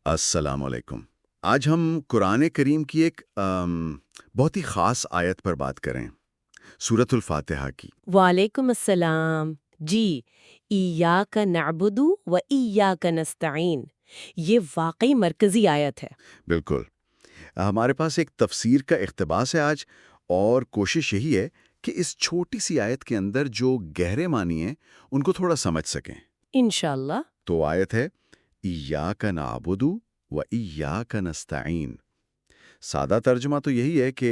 السلام علیکم۔ آج ہم قرآن کریم کی ایک بہت ہی خاص آیت پر بات کریں، سورۃ الفاتحہ کی۔ وعلیکم السلام۔ جی، ایاک نعبد و ایاک نستعین، یہ واقعی مرکزی آیت ہے۔ بالکل، ہمارے پاس ایک تفسیر کا اقتباس ہے آج، اور کوشش یہی ہے کہ اس چھوٹی سی آیت کے اندر جو گہرے معنی ہیں ان کو تھوڑا سمجھ سکیں۔ انشاءاللہ۔ تو آیت ہے ایاک نعبد و ایاک نستعین۔ سادہ ترجمہ تو یہی ہے کہ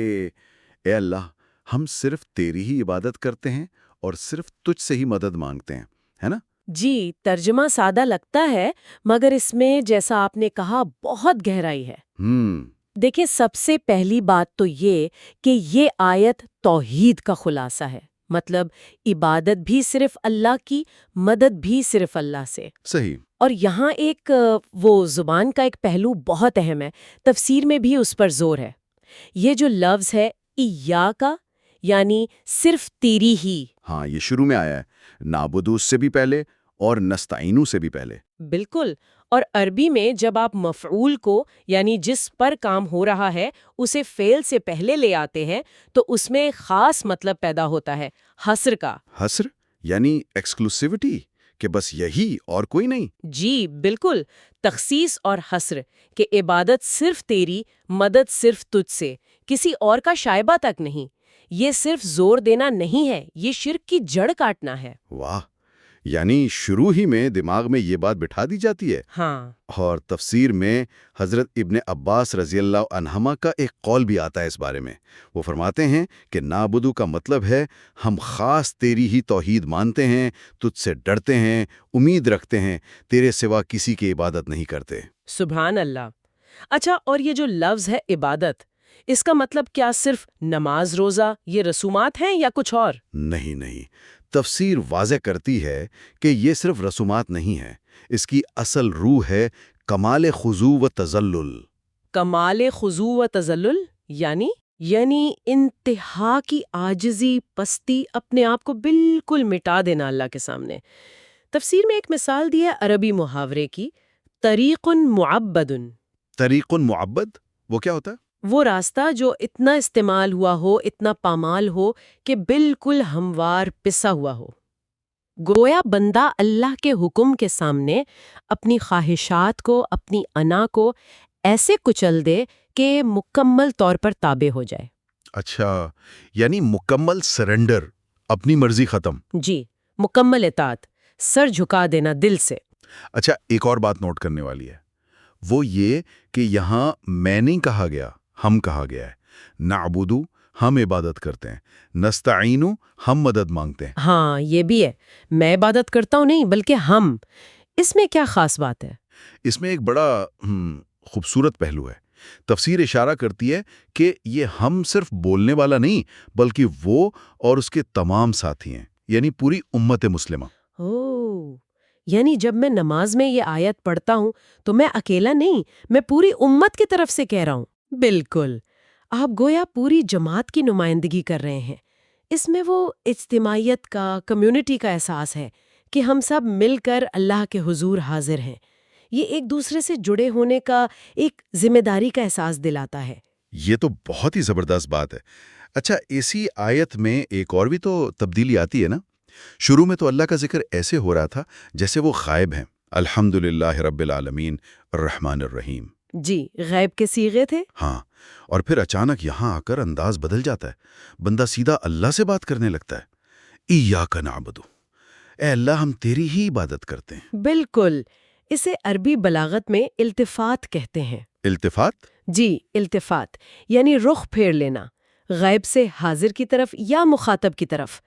اے اللہ، ہم صرف تیری ہی عبادت کرتے ہیں اور صرف تجھ سے ہی مدد مانگتے ہیں، ہے نا؟ جی، ترجمہ سادہ لگتا ہے مگر اس میں جیسا آپ نے کہا بہت گہرائی ہے۔ دیکھیں، سب سے پہلی بات تو یہ کہ یہ آیت توحید کا خلاصہ ہے، مطلب عبادت بھی صرف اللہ کی، مدد بھی صرف اللہ سے۔ صحیح۔ اور یہاں ایک وہ زبان کا ایک پہلو بہت اہم ہے، تفسیر میں بھی اس پر زور ہے۔ یہ جو لفظ ہے ایاکا، یعنی صرف تیری ہی۔ ہاں، یہ شروع میں آیا ہے، نعبدو سے بھی پہلے اور نستعینو سے بھی پہلے۔ بالکل، اور عربی میں جب آپ مفعول کو، یعنی جس پر کام ہو رہا ہے، اسے فعل سے پہلے لے آتے ہیں تو اس میں ایک خاص مطلب پیدا ہوتا ہے، حصر کا۔ حصر یعنی ایکسکلوسیوٹی، کہ بس یہی اور کوئی نہیں۔ جی بالکل، تخصیص اور حصر، کہ عبادت صرف تیری، مدد صرف تجھ سے، کسی اور کا شائبہ تک نہیں۔ یہ صرف زور دینا نہیں ہے، یہ شرک کی جڑ کاٹنا ہے۔ واہ، یعنی شروع ہی میں دماغ میں یہ بات بٹھا دی جاتی ہے۔ ہاں، اور تفسیر میں حضرت ابن عباس رضی اللہ عنہما کا ایک قول بھی آتا ہے اس بارے میں۔ وہ فرماتے ہیں کہ نعبدو کا مطلب ہے ہم خاص تیری ہی توحید مانتے ہیں، تجھ سے ڈرتے ہیں، امید رکھتے ہیں، تیرے سوا کسی کی عبادت نہیں کرتے۔ سبحان اللہ۔ اچھا، اور یہ جو لفظ ہے عبادت، اس کا مطلب کیا صرف نماز روزہ یہ رسومات ہیں یا کچھ اور؟ نہیں، تفسیر واضح کرتی ہے کہ یہ صرف رسومات نہیں ہے، اس کی اصل روح ہے کمال خضوع و تذلل۔ کمال خضوع و تذلل یعنی انتہا کی عاجزی، پستی، اپنے آپ کو بالکل مٹا دینا اللہ کے سامنے۔ تفسیر میں ایک مثال دی ہے عربی محاورے کی، طریق معبد۔ طریق معبد، وہ کیا ہوتا ہے؟ وہ راستہ جو اتنا استعمال ہوا ہو، اتنا پامال ہو کہ بالکل ہموار پسا ہوا ہو۔ گویا بندہ اللہ کے حکم کے سامنے اپنی خواہشات کو، اپنی انا کو ایسے کچل دے کہ مکمل طور پر تابع ہو جائے۔ اچھا، یعنی مکمل سرنڈر، اپنی مرضی ختم۔ جی، مکمل اطاعت، سر جھکا دینا دل سے۔ اچھا، ایک اور بات نوٹ کرنے والی ہے، وہ یہ کہ یہاں میں نہیں کہا گیا، ہم کہا گیا ہے۔ نعبدو، ہم عبادت کرتے ہیں، نستعینو، ہم مدد مانگتے ہیں۔ ہاں، یہ بھی ہے، میں عبادت کرتا ہوں نہیں بلکہ ہم۔ اس میں کیا خاص بات ہے؟ اس میں ایک بڑا خوبصورت پہلو ہے۔ تفسیر اشارہ کرتی ہے کہ یہ ہم صرف بولنے والا نہیں، بلکہ وہ اور اس کے تمام ساتھی ہیں، یعنی پوری امت مسلمہ۔ اوہ، یعنی جب میں نماز میں یہ آیت پڑھتا ہوں تو میں اکیلا نہیں، میں پوری امت کی طرف سے کہہ رہا ہوں۔ بالکل، آپ گویا پوری جماعت کی نمائندگی کر رہے ہیں۔ اس میں وہ اجتماعیت کا، کمیونٹی کا احساس ہے کہ ہم سب مل کر اللہ کے حضور حاضر ہیں۔ یہ ایک دوسرے سے جڑے ہونے کا، ایک ذمہ داری کا احساس دلاتا ہے۔ یہ تو بہت ہی زبردست بات ہے۔ اچھا، اسی آیت میں ایک اور بھی تو تبدیلی آتی ہے نا؟ شروع میں تو اللہ کا ذکر ایسے ہو رہا تھا جیسے وہ غائب ہیں، الحمدللہ رب العالمین الرحمن الرحیم۔ جی، غیب کے صیغے تھے۔ ہاں، اور پھر اچانک یہاں آ کر انداز بدل جاتا ہے، بندہ سیدھا اللہ سے بات کرنے لگتا ہے۔ ایاک نعبدو، اے اللہ، ہم تیری ہی عبادت کرتے ہیں۔ بالکل، اسے عربی بلاغت میں التفات کہتے ہیں۔ التفات؟ جی، التفات یعنی رخ پھیر لینا، غیب سے حاضر کی طرف یا مخاطب کی طرف۔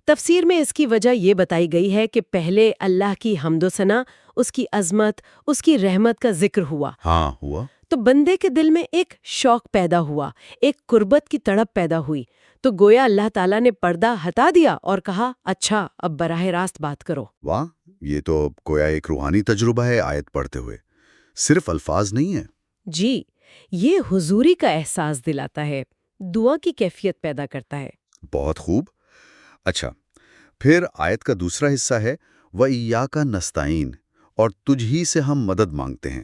تفسیر میں اس کی وجہ یہ بتائی گئی ہے کہ پہلے اللہ کی حمد و ثنا، اس کی عظمت، اس کی رحمت کا ذکر ہوا۔ ہاں، ہوا۔ تو بندے کے دل میں ایک شوق پیدا ہوا، ایک قربت کی تڑپ پیدا ہوئی، تو گویا اللہ تعالیٰ نے پردہ ہٹا دیا اور کہا، اچھا اب براہ راست بات کرو۔ واہ، یہ تو گویا ایک روحانی تجربہ ہے آیت پڑھتے ہوئے، صرف الفاظ نہیں ہے۔ جی، یہ حضوری کا احساس دلاتا ہے، دعا کی کیفیت پیدا کرتا ہے۔ بہت خوب۔ اچھا، پھر آیت کا دوسرا حصہ ہے وَإِيَّاكَ نَسْتَعِينُ، اور تجھ ہی سے ہم مدد مانگتے ہیں۔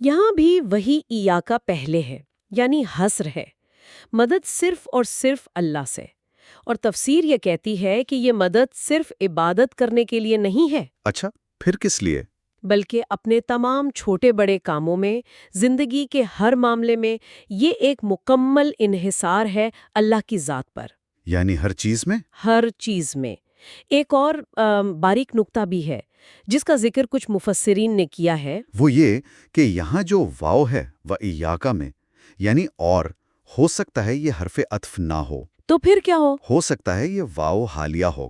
یہاں بھی وہی ایاکا پہلے ہے، یعنی حصر ہے، مدد صرف اور صرف اللہ سے۔ اور تفسیر یہ کہتی ہے کہ یہ مدد صرف عبادت کرنے کے لیے نہیں ہے، اچھا، پھر کس لیے؟ بلکہ اپنے تمام چھوٹے بڑے کاموں میں، زندگی کے ہر معاملے میں یہ ایک مکمل انحصار ہے اللہ کی ذات پر، یعنی ہر چیز میں؟ ہر چیز میں۔ ایک اور باریک نکتہ بھی ہے جس کا ذکر کچھ مفسرین نے کیا ہے۔ وہ یہ کہ یہاں جو واو ہے وہ ایاکا میں، یعنی اور، ہو سکتا ہے یہ حرف عطف نہ ہو۔ تو پھر کیا ہو سکتا ہے یہ واو حالیہ ہو،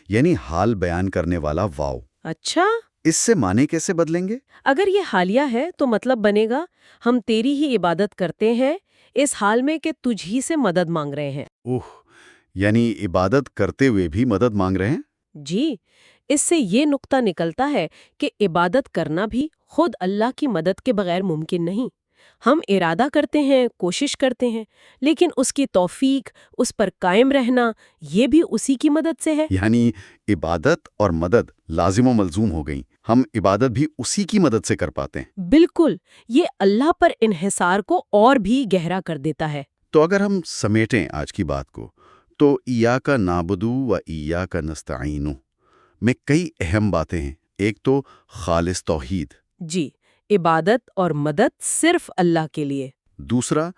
یعنی حال بیان کرنے والا واو۔ اچھا، اس سے معنی کیسے بدلیں گے؟ اگر یہ حالیہ ہے تو مطلب بنے گا ہم تیری ہی عبادت کرتے ہیں اس حال میں کہ تجھ ہی سے مدد مانگ رہے ہیں۔ یعنی عبادت کرتے ہوئے بھی مدد مانگ رہے ہیں؟ جی، اس سے یہ نقطہ نکلتا ہے کہ عبادت کرنا بھی خود اللہ کی مدد کے بغیر ممکن نہیں۔ ہم ارادہ کرتے ہیں، کوشش کرتے ہیں، لیکن اس کی توفیق، اس پر قائم رہنا، یہ بھی اسی کی مدد سے ہے۔ یعنی عبادت اور مدد لازم و ملزوم ہو گئیں، ہم عبادت بھی اسی کی مدد سے کر پاتے ہیں۔ بالکل، یہ اللہ پر انحصار کو اور بھی گہرا کر دیتا ہے۔ تو اگر ہم سمیٹیں آج کی بات کو، تو ایاکا نعبدو و ایاکا نستعینو میں کئی اہم باتیں ہیں۔ ایک تو خالص توحید، جی، عبادت اور مدد صرف اللہ کے لیے۔ دوسرا،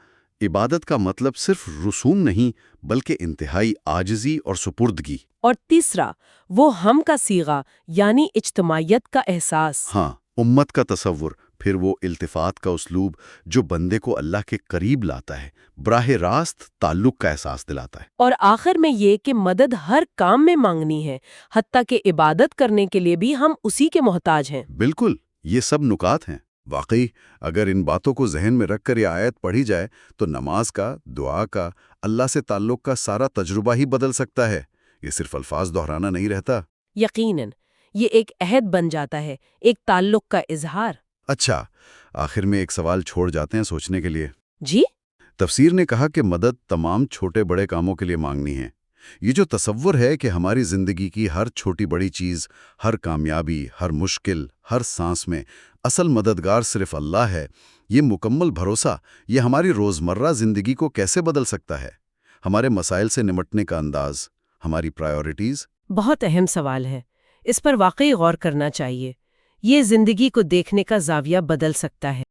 عبادت کا مطلب صرف رسوم نہیں بلکہ انتہائی عاجزی اور سپردگی۔ اور تیسرا، وہ ہم کا صیغہ یعنی اجتماعیت کا احساس۔ ہاں، امت کا تصور، پھر وہ التفات کا اسلوب جو بندے کو اللہ کے قریب لاتا ہے، براہ راست تعلق کا احساس دلاتا ہے۔ اور آخر میں یہ کہ مدد ہر کام میں مانگنی ہے، حتیٰ کہ عبادت کرنے کے لیے بھی ہم اسی کے محتاج ہیں۔ بالکل، یہ سب نکات ہیں۔ واقعی اگر ان باتوں کو ذہن میں رکھ کر یہ آیت پڑھی جائے تو نماز کا، دعا کا، اللہ سے تعلق کا سارا تجربہ ہی بدل سکتا ہے۔ یہ صرف الفاظ دہرانا نہیں رہتا۔ یقیناً، یہ ایک عہد بن جاتا ہے، ایک تعلق کا اظہار۔ اچھا، آخر میں ایک سوال چھوڑ جاتے ہیں سوچنے کے لیے۔ جی؟ تفسیر نے کہا کہ مدد تمام چھوٹے بڑے کاموں کے لیے مانگنی ہے۔ یہ جو تصور ہے کہ ہماری زندگی کی ہر چھوٹی بڑی چیز، ہر کامیابی، ہر مشکل، ہر سانس میں اصل مددگار صرف اللہ ہے، یہ مکمل بھروسہ، یہ ہماری روزمرہ زندگی کو کیسے بدل سکتا ہے؟ ہمارے مسائل سے نمٹنے کا انداز، ہماری پرائیورٹیز؟ بہت اہم سوال ہے، اس پر واقعی غور کرنا چاہیے۔ یہ زندگی کو دیکھنے کا زاویہ بدل سکتا ہے۔